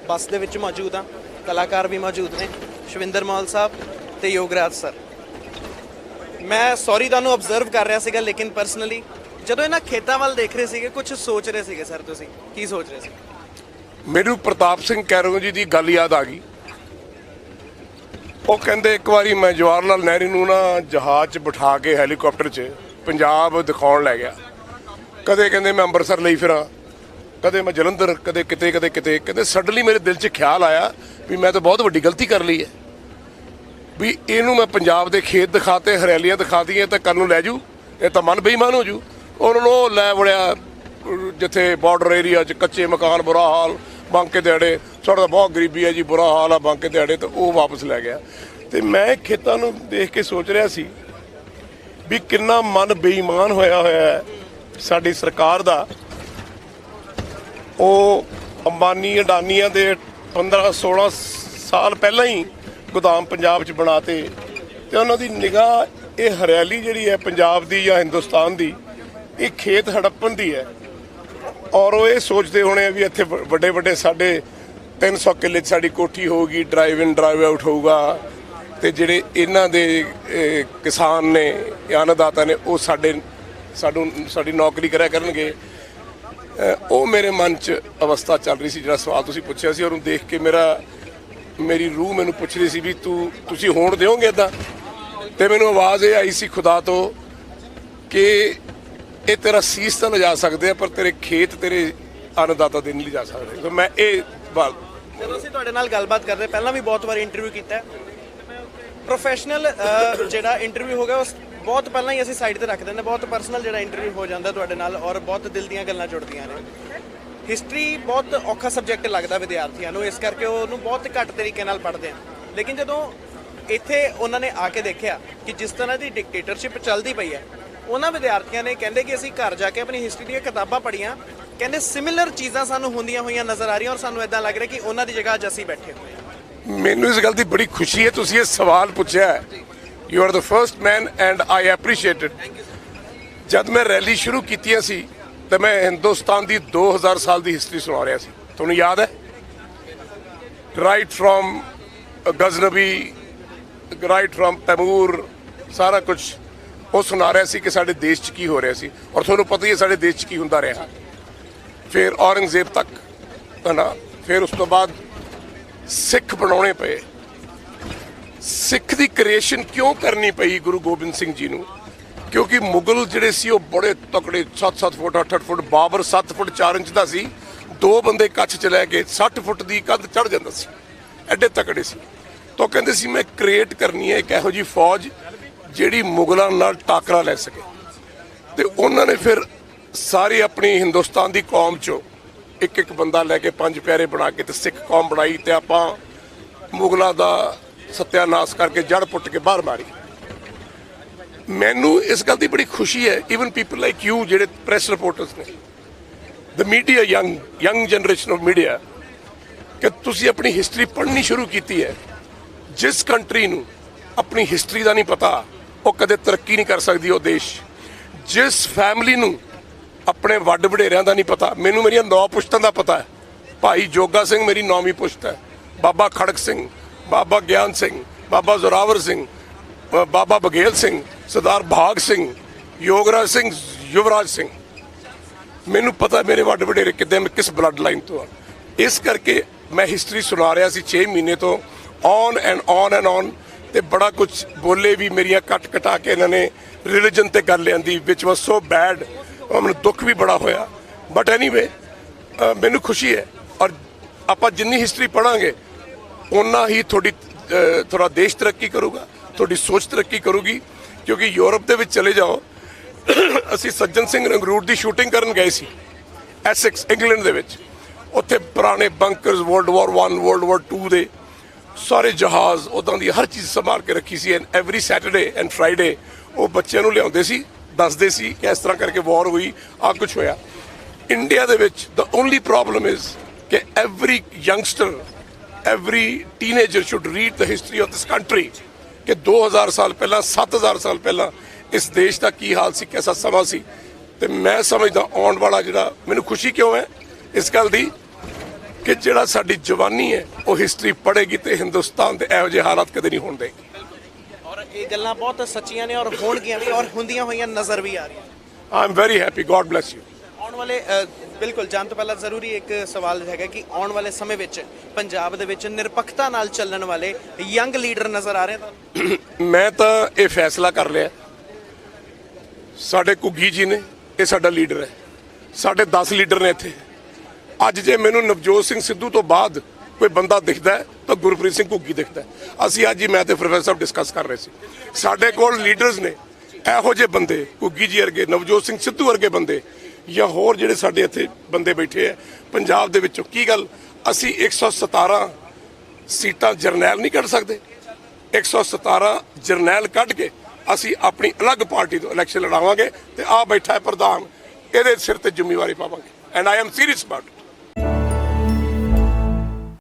ਬੱਸ ਦੇ ਵਿੱਚ ਮੌਜੂਦ ਹਾਂ। ਕਲਾਕਾਰ ਵੀ ਮੌਜੂਦ ਨੇ, ਸ਼ਵਿੰਦਰ ਮੌਲ ਸਾਹਿਬ ਤੇ ਯੋਗਰਾਜ ਸਰ। ਮੈਂ ਸੌਰੀ ਤੁਹਾਨੂੰ ਆਬਜ਼ਰਵ ਕਰ ਰਿਹਾ ਸੀਗਾ, ਲੇਕਿਨ ਪਰਸਨਲੀ ਜਦੋਂ ਇਹਨਾਂ ਖੇਤਾਂ ਵੱਲ ਦੇਖ ਰਹੇ ਸੀਗੇ ਕੁਝ ਸੋਚ ਰਹੇ ਸੀਗੇ ਸਰ, ਤੁਸੀਂ ਕੀ ਸੋਚ ਰਹੇ ਸੀ? ਮੈਨੂੰ ਪ੍ਰਤਾਪ ਸਿੰਘ ਕੈਰੋਂ ਜੀ ਦੀ ਗੱਲ ਯਾਦ ਆ ਗਈ। ਉਹ ਕਹਿੰਦੇ ਇੱਕ ਵਾਰੀ ਮੈਂ ਜਵਾਹਰ ਲਾਲ ਨਹਿਰੂ ਨੂੰ ਨਾ ਜਹਾਜ਼ 'ਚ ਬਿਠਾ ਕੇ ਹੈਲੀਕਾਪਟਰ 'ਚ ਪੰਜਾਬ ਦਿਖਾਉਣ ਲੈ ਗਿਆ। ਕਦੇ ਕਹਿੰਦੇ ਮੈਂ ਅੰਮ੍ਰਿਤਸਰ ਲਈ ਫਿਰਾਂ, ਕਦੇ ਮੈਂ ਜਲੰਧਰ, ਕਦੇ ਕਿਤੇ ਕਦੇ ਕਿਤੇ। ਕਹਿੰਦੇ ਸਡਨਲੀ ਮੇਰੇ ਦਿਲ 'ਚ ਖਿਆਲ ਆਇਆ ਵੀ ਮੈਂ ਤਾਂ ਬਹੁਤ ਵੱਡੀ ਗਲਤੀ ਕਰ ਲਈ ਹੈ ਵੀ ਇਹਨੂੰ ਮੈਂ ਪੰਜਾਬ ਦੇ ਖੇਤ ਦਿਖਾਤੇ, ਹਰਿਆਲੀਆਂ ਦਿਖਾਤੀਆਂ ਤਾਂ ਕੱਲ੍ਹ ਨੂੰ ਲੈ ਜੂ, ਇਹ ਤਾਂ ਮਨ ਬੇਈਮਾਨ ਹੋ ਜੂ। ਉਹਨਾਂ ਨੂੰ ਉਹ ਲੈ ਵੜਿਆ ਜਿੱਥੇ ਬਾਰਡਰ ਏਰੀਆ 'ਚ ਕੱਚੇ ਮਕਾਨ, ਬੁਰਾ ਹਾਲ, ਬਾਂਕੇ ਦਿਹਾੜੇ, ਸਾਡਾ ਤਾਂ ਬਹੁਤ ਗਰੀਬੀ ਹੈ ਜੀ, ਬੁਰਾ ਹਾਲ ਆ ਬਾਂਕੇ ਦਿਹਾੜੇ, ਤਾਂ ਉਹ ਵਾਪਸ ਲੈ ਗਿਆ। ਤੇ ਮੈਂ ਖੇਤਾਂ ਨੂੰ ਦੇਖ ਕੇ ਸੋਚ ਰਿਹਾ ਸੀ ਵੀ ਕਿੰਨਾ ਮਨ ਬੇਈਮਾਨ ਹੋਇਆ ਹੈ ਸਾਡੀ ਸਰਕਾਰ ਦਾ। ਉਹ ਅੰਬਾਨੀ ਅਡਾਨੀਆਂ ਦੇ 15-16 ਸਾਲ ਪਹਿਲਾਂ ਹੀ ਗੋਦਾਮ ਪੰਜਾਬ 'ਚ ਬਣਾਤੇ, ਤੇ ਉਹਨਾਂ ਦੀ ਨਿਗਾਹ ਇਹ ਹਰਿਆਲੀ ਜਿਹੜੀ ਹੈ ਪੰਜਾਬ ਦੀ ਜਾਂ ਹਿੰਦੁਸਤਾਨ ਦੀ, ਇਹ ਖੇਤ ਹੜੱਪਣ ਦੀ ਹੈ। ਔਰ ਉਹ ਇਹ ਸੋਚਦੇ ਹੋਣੇ ਵੀ ਇੱਥੇ ਵੱਡੇ ਵੱਡੇ ਸਾਡੇ 300 ਕਿੱਲੇ 'ਚ ਸਾਡੀ ਕੋਠੀ ਹੋਊਗੀ, ਡਰਾਈਵ ਇਨ ਡਰਾਈਵ ਆਊਟ ਹੋਊਗਾ, ਤੇ ਜਿਹੜੇ ਇਹਨਾਂ ਦੇ ਕਿਸਾਨ ਨੇ, ਅੰਨਦਾਤਾ ਨੇ, ਉਹ ਸਾਡੀ ਨੌਕਰੀ ਕਰਿਆ ਕਰਨਗੇ। ਉਹ ਮੇਰੇ ਮਨ 'ਚ ਅਵਸਥਾ ਚੱਲ ਰਹੀ ਸੀ ਜਿਹੜਾ ਸਵਾਲ ਤੁਸੀਂ ਪੁੱਛਿਆ ਸੀ। ਉਹਨੂੰ ਦੇਖ ਕੇ ਮੇਰੀ ਰੂਹ ਮੈਨੂੰ ਪੁੱਛ ਰਹੀ ਸੀ ਵੀ ਤੁਸੀਂ ਹੋਣ ਦਿਓਗੇ ਇੱਦਾਂ। ਤੇ ਮੈਨੂੰ ਆਵਾਜ਼ ਇਹ ਆਈ ਸੀ ਖੁਦਾ ਤੋਂ ਕਿ ਇਹ ਤੇਰਾ ਸੀਸ ਤਾਂ ਲਿਜਾ ਸਕਦੇ ਆ, ਪਰ ਤੇਰੇ ਖੇਤ, ਤੇਰੇ ਅੰਨਦਾਤਾ ਦੇ ਨਹੀਂ ਲਿਜਾ ਸਕਦੇ। ਮੈਂ ਇਹ ਜਦੋਂ ਅਸੀਂ ਤੁਹਾਡੇ ਨਾਲ ਗੱਲਬਾਤ ਕਰਦੇ, ਪਹਿਲਾਂ ਵੀ ਬਹੁਤ ਵਾਰੀ ਇੰਟਰਵਿਊ ਕੀਤਾ, ਪ੍ਰੋਫੈਸ਼ਨਲ ਜਿਹੜਾ ਇੰਟਰਵਿਊ ਹੋ ਗਿਆ ਉਸ ਬਹੁਤ ਪਹਿਲਾਂ ਹੀ ਅਸੀਂ ਸਾਈਡ ਤੇ ਰੱਖ ਦਿੰਦੇ। ਬਹੁਤ ਪਰਸਨਲ ਜਿਹੜਾ ਇੰਟਰਵਿਊ ਹੋ ਜਾਂਦਾ ਤੁਹਾਡੇ ਨਾਲ, ਔਰ ਬਹੁਤ ਦਿਲ ਦੀਆਂ ਗੱਲਾਂ ਜੁੜਦੀਆਂ ਨੇ। ਹਿਸਟਰੀ ਬਹੁਤ ਔਖਾ ਸਬਜੈਕਟ ਲੱਗਦਾ ਵਿਦਿਆਰਥੀਆਂ ਨੂੰ, ਇਸ ਕਰਕੇ ਉਹਨੂੰ ਬਹੁਤ ਘੱਟ ਤਰੀਕੇ ਨਾਲ ਪੜ੍ਹਦੇ ਆ। ਲੇਕਿਨ ਜਦੋਂ ਇੱਥੇ ਉਹਨਾਂ ਨੇ ਆ ਕੇ ਦੇਖਿਆ ਕਿ ਜਿਸ ਤਰ੍ਹਾਂ ਦੀ ਡਿਕਟੇਟਰਸ਼ਿਪ ਚੱਲਦੀ ਪਈ ਹੈ, ਉਹਨਾਂ ਵਿਦਿਆਰਥੀਆਂ ਨੇ ਕਹਿੰਦੇ ਕਿ ਅਸੀਂ ਘਰ ਜਾ ਕੇ ਆਪਣੀ ਹਿਸਟਰੀ ਦੀਆਂ ਕਿਤਾਬਾਂ ਪੜ੍ਹੀਆਂ, ਕਹਿੰਦੇ ਸਿਮਿਲਰ ਚੀਜ਼ਾਂ ਸਾਨੂੰ ਹੁੰਦੀਆਂ ਹੋਈਆਂ ਨਜ਼ਰ ਆ ਰਹੀਆਂ, ਔਰ ਸਾਨੂੰ ਇਦਾਂ ਲੱਗ ਰਿਹਾ ਕਿ ਉਹਨਾਂ ਦੀ ਜਗ੍ਹਾ ਅੱਜ ਅਸੀਂ ਬੈਠੇ ਹੋਏ ਹਾਂ। ਮੈਨੂੰ ਇਸ ਗੱਲ ਦੀ ਬੜੀ ਖੁਸ਼ੀ ਹੈ ਤੁਸੀਂ ਇਹ ਸਵਾਲ ਪੁੱਛਿਆ ਹੈ। You are the first man and I appreciate it. ਜਦ ਮੈਂ ਰੈਲੀ ਸ਼ੁਰੂ ਕੀਤੀਆਂ ਸੀ ਤਾਂ ਮੈਂ ਹਿੰਦੁਸਤਾਨ ਦੀ 2000 ਸਾਲ ਦੀ ਹਿਸਟਰੀ ਸੁਣਾ ਰਿਹਾ ਸੀ। ਤੁਹਾਨੂੰ ਯਾਦ ਹੈ? Right from Ghaznavi, right from Taimur, ਸਾਰਾ ਕੁਝ ਉਹ ਸੁਣਾ ਰਿਹਾ ਸੀ ਕਿ ਸਾਡੇ ਦੇਸ਼ 'ਚ ਕੀ ਹੋ ਰਿਹਾ ਸੀ। ਔਰ ਤੁਹਾਨੂੰ ਪਤਾ ਹੀ ਹੈ ਸਾਡੇ ਦੇਸ਼ 'ਚ ਕੀ ਹੁੰਦਾ ਰਿਹਾ। ਫਿਰ ਔਰੰਗਜ਼ੇਬ ਤੱਕ ਹੈ ਨਾ, ਫਿਰ ਉਸ ਤੋਂ ਬਾਅਦ ਸਿੱਖ ਬਣਾਉਣੇ ਪਏ। ਸਿੱਖ ਦੀ ਕ੍ਰੀਏਸ਼ਨ ਕਿਉਂ ਕਰਨੀ ਪਈ ਗੁਰੂ ਗੋਬਿੰਦ ਸਿੰਘ ਜੀ ਨੂੰ? ਕਿਉਂਕਿ ਮੁਗਲ ਜਿਹੜੇ ਸੀ ਉਹ ਬੜੇ ਤਕੜੇ, 7-7 ਫੁੱਟ 8-8 ਫੁੱਟ, ਬਾਬਰ 7 ਫੁੱਟ 4 ਇੰਚ ਦਾ ਸੀ, 2 ਬੰਦੇ ਕੱਛ 'ਚ ਲੈ ਕੇ 60 ਫੁੱਟ ਦੀ ਕੰਧ ਚੜ੍ਹ ਜਾਂਦਾ ਸੀ, ਐਡੇ ਤਕੜੇ ਸੀ। ਤਾਂ ਕਹਿੰਦੇ ਸੀ ਮੈਂ ਕ੍ਰੀਏਟ ਕਰਨੀ ਹੈ ਇੱਕ ਇਹੋ ਜਿਹੀ ਫੌਜ ਜਿਹੜੀ ਮੁਗਲਾਂ ਨਾਲ ਟਾਕਰਾ ਲੈ ਸਕੇ। ਤੇ ਉਹਨਾਂ ਨੇ ਫਿਰ ਸਾਰੀ ਆਪਣੀ ਹਿੰਦੁਸਤਾਨ ਦੀ ਕੌਮ 'ਚੋਂ ਇੱਕ ਇੱਕ ਬੰਦਾ ਲੈ ਕੇ 5 ਪਿਆਰੇ ਬਣਾ ਕੇ ਤੇ ਸਿੱਖ ਕੌਮ ਬਣਾਈ, ਤੇ ਆਪਾਂ ਮੁਗਲਾਂ ਦਾ ਸਤਿਆਨਾਸ਼ ਕਰਕੇ ਜੜ ਪੁੱਟ ਕੇ ਬਾਹਰ ਮਾਰੀ। ਮੈਨੂੰ ਇਸ ਗੱਲ ਦੀ ਬੜੀ ਖੁਸ਼ੀ ਹੈ, ਈਵਨ ਪੀਪਲ ਲਾਈਕ ਯੂ ਜਿਹੜੇ ਪ੍ਰੈਸ ਰਿਪੋਰਟਰਸ ਨੇ, the media, young generation of media, ਕਿ ਤੁਸੀਂ ਆਪਣੀ ਹਿਸਟਰੀ ਪੜ੍ਹਨੀ ਸ਼ੁਰੂ ਕੀਤੀ ਹੈ। ਜਿਸ ਕੰਟਰੀ ਨੂੰ ਆਪਣੀ ਹਿਸਟਰੀ ਦਾ ਨਹੀਂ ਪਤਾ ਉਹ ਕਦੇ ਤਰੱਕੀ ਨਹੀਂ ਕਰ ਸਕਦੀ ਉਹ ਦੇਸ਼। ਜਿਸ ਫੈਮਿਲੀ ਨੂੰ ਆਪਣੇ ਵੱਡ ਵਡੇਰਿਆਂ ਦਾ ਨਹੀਂ ਪਤਾ, ਮੈਨੂੰ ਮੇਰੀਆਂ 9 ਪੁਸ਼ਤਾਂ ਦਾ ਪਤਾ ਹੈ। ਭਾਈ ਜੋਗਾ ਸਿੰਘ ਮੇਰੀ 9ਵੀਂ ਪੁਸ਼ਤ ਹੈ, ਬਾਬਾ ਖੜਕ ਸਿੰਘ, ਬਾਬਾ ਗਿਆਨ ਸਿੰਘ, ਬਾਬਾ ਜ਼ੋਰਾਵਰ ਸਿੰਘ, ਬਾਬਾ ਬਘੇਲ ਸਿੰਘ, ਸਰਦਾਰ ਭਾਗ ਸਿੰਘ, ਯੋਗਰਾਜ ਸਿੰਘ, ਯੁਵਰਾਜ ਸਿੰਘ। ਮੈਨੂੰ ਪਤਾ ਮੇਰੇ ਵੱਡ ਵਡੇਰੇ ਕਿੱਦਾਂ, ਕਿਸ ਬਲੱਡ ਲਾਈਨ ਤੋਂ ਆ। ਇਸ ਕਰਕੇ ਮੈਂ ਹਿਸਟਰੀ ਸੁਣਾ ਰਿਹਾ ਸੀ 6 ਮਹੀਨੇ ਤੋਂ, ਔਨ ਐਂਡ ਔਨ, ਤੇ ਬੜਾ ਕੁਝ ਬੋਲੇ ਵੀ, ਮੇਰੀਆਂ ਕੱਟ ਕਟਾ ਕੇ ਇਹਨਾਂ ਨੇ ਰਿਲੀਜਨ ਤੇ ਗੱਲ ਲਿਆਂਦੀ, ਵਿਚ ਵਾਸ ਸੋ ਬੈਡ। ਮੈਨੂੰ ਦੁੱਖ ਵੀ ਬੜਾ ਹੋਇਆ, ਬਟ ਐਨੀਵੇ ਮੈਨੂੰ ਖੁਸ਼ੀ ਹੈ। ਔਰ ਆਪਾਂ ਜਿੰਨੀ ਹਿਸਟਰੀ ਪੜ੍ਹਾਂਗੇ ਓਨਾ ਹੀ ਤੁਹਾਡਾ ਦੇਸ਼ ਤਰੱਕੀ ਕਰੂਗਾ, ਤੁਹਾਡੀ ਸੋਚ ਤਰੱਕੀ ਕਰੂਗੀ। ਕਿਉਂਕਿ ਯੂਰਪ ਦੇ ਵਿੱਚ ਚਲੇ ਜਾਓ, ਅਸੀਂ ਸੱਜਣ ਸਿੰਘ ਰੰਗਰੂਟ ਦੀ ਸ਼ੂਟਿੰਗ ਕਰਨ ਗਏ ਸੀ ਐਸੈਕਸ, ਇੰਗਲੈਂਡ ਦੇ ਵਿੱਚ। ਉੱਥੇ ਪੁਰਾਣੇ ਬੰਕਰਸ, ਵਰਲਡ ਵਾਰ 1, ਵਰਲਡ ਵਾਰ 2 ਦੇ ਸਾਰੇ ਜਹਾਜ਼, ਉੱਦਾਂ ਦੀ ਹਰ ਚੀਜ਼ ਸੰਭਾਲ ਕੇ ਰੱਖੀ ਸੀ। And every Saturday and Friday ਉਹ ਬੱਚਿਆਂ ਨੂੰ ਲਿਆਉਂਦੇ ਸੀ, ਦੱਸਦੇ ਸੀ ਕਿ ਇਸ ਤਰ੍ਹਾਂ ਕਰਕੇ ਵਾਰ ਹੋਈ, ਆਹ ਕੁਛ ਹੋਇਆ। ਇੰਡੀਆ ਦੇ ਵਿੱਚ ਦ ਓਨਲੀ ਪ੍ਰੋਬਲਮ ਇਜ਼ ਕਿ every youngster, every teenager should read the history of this country, ਕਿ 2000 ਸਾਲ ਪਹਿਲਾਂ, 7000 ਸਾਲ ਪਹਿਲਾਂ ਇਸ ਦੇਸ਼ ਦਾ ਕੀ ਹਾਲ ਸੀ, ਕੈਸਾ ਸਮਾਂ ਸੀ। ਤੇ ਮੈਂ ਸਮਝਦਾ ਆਉਣ ਵਾਲਾ ਜਿਹੜਾ, ਮੈਨੂੰ ਖੁਸ਼ੀ ਕਿਉਂ ਹੈ ਇਸ ਗੱਲ ਦੀ ਕਿ ਜਿਹੜਾ ਸਾਡੀ ਜਵਾਨੀ ਹੈ ਉਹ ਹਿਸਟਰੀ ਪੜ੍ਹੇਗੀ ਤੇ ਹਿੰਦੁਸਤਾਨ ਦੇ ਇਹੋ ਜਿਹੇ ਹਾਲਾਤ ਕਦੇ ਨਹੀਂ ਹੋਣ ਦੇਗੀ। ਔਰ ਇਹ ਗੱਲਾਂ ਬਹੁਤ ਸੱਚੀਆਂ ਨੇ ਔਰ ਹੋਣਗੀਆਂ ਵੀ ਔਰ ਹੁੰਦੀਆਂ ਹੋਈਆਂ ਨਜ਼ਰ ਵੀ ਆ ਰਹੀਆਂ। I am very happy, God bless you. ਆਉਣ ਵਾਲੇ ਬਿਲਕੁਲ ਜਾਣ ਤੋਂ ਪਹਿਲਾਂ ਜ਼ਰੂਰੀ ਇੱਕ ਸਵਾਲ ਹੈਗਾ ਕਿ ਆਉਣ ਵਾਲੇ ਸਮੇਂ ਵਿੱਚ ਪੰਜਾਬ ਦੇ ਵਿੱਚ ਨਿਰਪੱਖਤਾ ਨਾਲ ਚੱਲਣ ਵਾਲੇ ਯੰਗ ਲੀਡਰ ਨਜ਼ਰ ਆ ਰਹੇ ਤੁਹਾਨੂੰ? ਮੈਂ ਤਾਂ ਇਹ ਫੈਸਲਾ ਕਰ ਲਿਆ, ਸਾਡੇ ਘੁੱਗੀ ਜੀ ਨੇ, ਇਹ ਸਾਡਾ ਲੀਡਰ ਹੈ। ਸਾਡੇ 10 ਲੀਡਰ ਨੇ ਇੱਥੇ। ਅੱਜ ਜੇ ਮੈਨੂੰ ਨਵਜੋਤ ਸਿੰਘ ਸਿੱਧੂ ਤੋਂ ਬਾਅਦ ਕੋਈ ਬੰਦਾ ਦਿਖਦਾ ਹੈ ਤਾਂ ਗੁਰਪ੍ਰੀਤ ਸਿੰਘ ਘੁੱਗੀ ਦਿਖਦਾ ਹੈ। ਅਸੀਂ ਅੱਜ ਹੀ ਮੈਂ ਤੇ ਪ੍ਰੋਫੈਸਰ ਸਾਹਿਬ ਡਿਸਕਸ ਕਰ ਰਹੇ ਸੀ, ਸਾਡੇ ਕੋਲ ਲੀਡਰਸ ਨੇ ਇਹੋ ਜਿਹੇ ਬੰਦੇ, ਘੁੱਗੀ ਜੀ ਵਰਗੇ, ਨਵਜੋਤ ਸਿੰਘ ਸਿੱਧੂ ਵਰਗੇ ਬੰਦੇ, ਜਾਂ ਹੋਰ ਜਿਹੜੇ ਸਾਡੇ ਇੱਥੇ ਬੰਦੇ ਬੈਠੇ ਆ ਪੰਜਾਬ ਦੇ ਵਿੱਚੋਂ। ਕੀ ਗੱਲ ਅਸੀਂ 117 ਸੀਟਾਂ ਜਰਨੈਲ ਨਹੀਂ ਕੱਢ ਸਕਦੇ? 117 ਜਰਨੈਲ ਕੱਢ ਕੇ ਅਸੀਂ ਆਪਣੀ ਅਲੱਗ ਪਾਰਟੀ ਤੋਂ ਇਲੈਕਸ਼ਨ ਲੜਾਵਾਂਗੇ ਤੇ ਆ ਬੈਠਾ ਹੈ ਪ੍ਰਧਾਨ, ਇਹਦੇ ਸਿਰ ਤੇ ਜ਼ਿੰਮੇਵਾਰੀ ਪਾਵਾਂਗੇ। And I am serious about